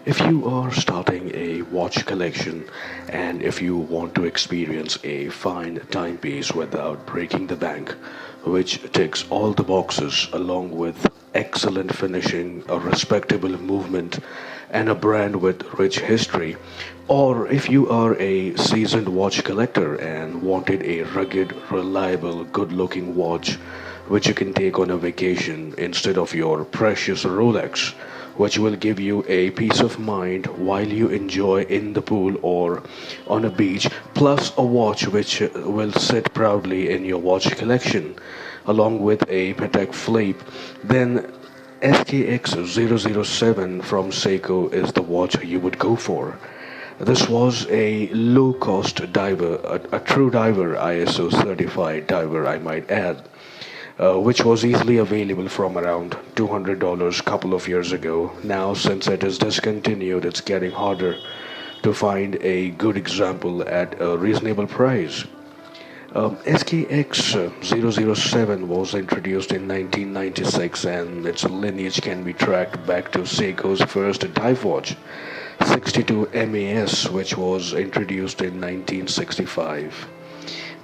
If you are starting a watch collection and if you want to experience a fine timepiece without breaking the bank, which ticks all the boxes along with excellent finishing, a respectable movement, and a brand with rich history, or if you are a seasoned watch collector and wanted a rugged, reliable, good looking watch which you can take on a vacation instead of your precious Rolex, which will give you a peace of mind while you enjoy in the pool or on a beach, plus a watch which will sit proudly in your watch collection, along with a Patek Philippe, then SKX007 from Seiko is the watch you would go for. This was a low cost diver, a true diver, ISO certified diver, I might add, which was easily available from around $200 couple of years ago. Now, since it is discontinued, it's getting harder to find a good example at a reasonable price. SKX007 was introduced in 1996 and its lineage can be tracked back to Seiko's first dive watch, 62 MAS, which was introduced in 1965.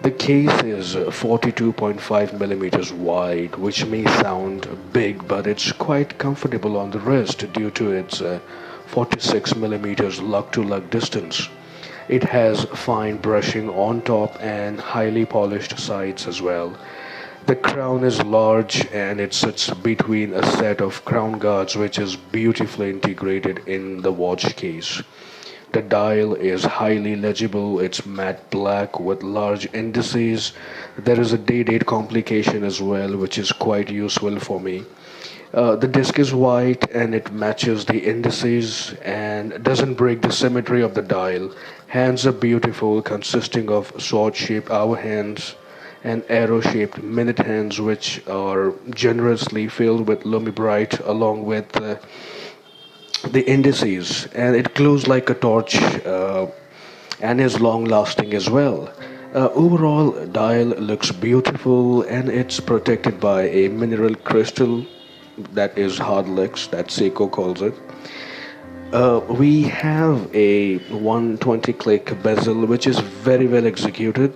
The case is 42.5 millimeters wide, which may sound big, but it's quite comfortable on the wrist due to its 46 millimeters lug-to-lug distance. It has fine brushing on top and highly polished sides as well. The crown is large and it sits between a set of crown guards which is beautifully integrated in the watch case. The dial is highly legible, it's matte black with large indices. There is a day-date complication as well, which is quite useful for me. The disc is white and it matches the indices and doesn't break the symmetry of the dial. Hands are beautiful, consisting of sword-shaped hour hands and arrow-shaped minute hands, which are generously filled with lumibrite along with the indices, and it glows like a torch and is long lasting as well. Overall, dial looks beautiful and it's protected by a mineral crystal that is hardlex, that Seiko calls it. We have a 120 click bezel which is very well executed.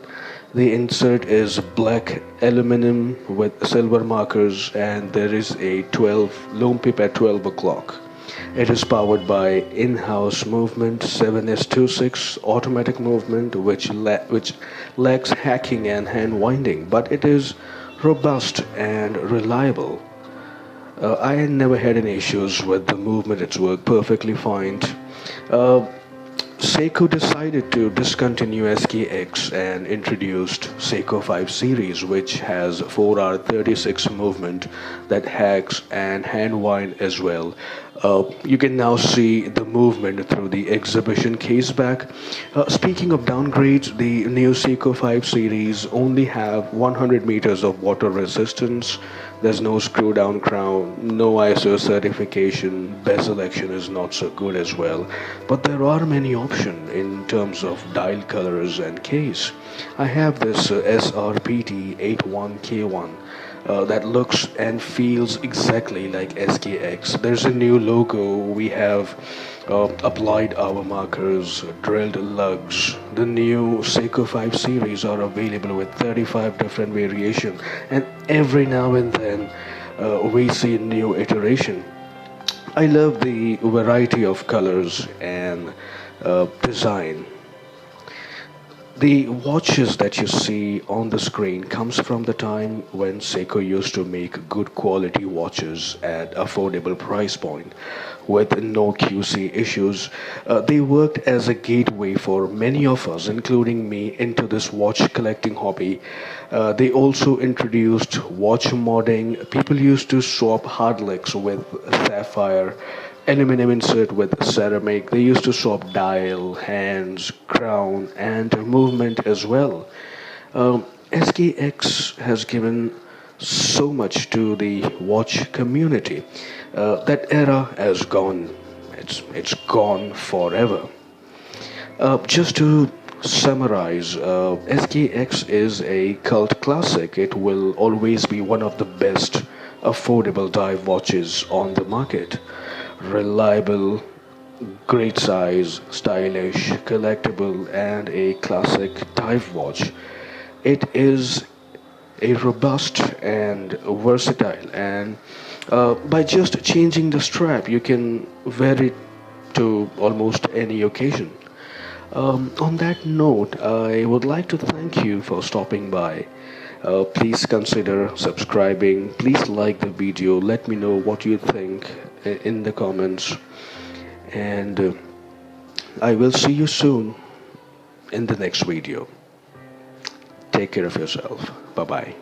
The insert is black aluminum with silver markers and there is a 12 loom pip at 12 o'clock. It is powered by in-house movement 7S26 automatic movement which lacks hacking and hand winding, but it is robust and reliable. I never had any issues with the movement, it's worked perfectly fine. Uh, Seiko decided to discontinue SKX and introduced Seiko 5 series, which has 4R36 movement that hacks and hand wind as well. You can now see the movement through the exhibition case back. Speaking of downgrades, the new Seiko 5 series only have 100 meters of water resistance. There's no screw down crown, no ISO certification, bezel action is not so good as well. But there are many options in terms of dial colors and case. I have this SRPT 81K1 that looks and feels exactly like SKX. There's a new logo. We have applied our markers, drilled lugs. The new Seiko 5 series are available with 35 different variations, and every now and then we see a new iteration. I love the variety of colors and design. The watches that you see on the screen comes from the time when Seiko used to make good quality watches at affordable price point with no QC issues. They worked as a gateway for many of us, including me, into this watch collecting hobby. They also introduced watch modding. People used to swap hardlex with sapphire, aluminum insert with ceramic. They used to swap dial, hands, crown, and movement as well. SKX has given so much to the watch community. That era has gone. It's gone forever. Just to summarize, SKX is a cult classic. It will always be one of the best affordable dive watches on the market. Reliable, great size, stylish, collectible, and a classic dive watch. It is a robust and versatile, and by just changing the strap you can wear it to almost any occasion. On that note, I would like to thank you for stopping by. Please consider subscribing. Please like the video. Let me know what you think in the comments. And I will see you soon in the next video. Take care of yourself. Bye bye.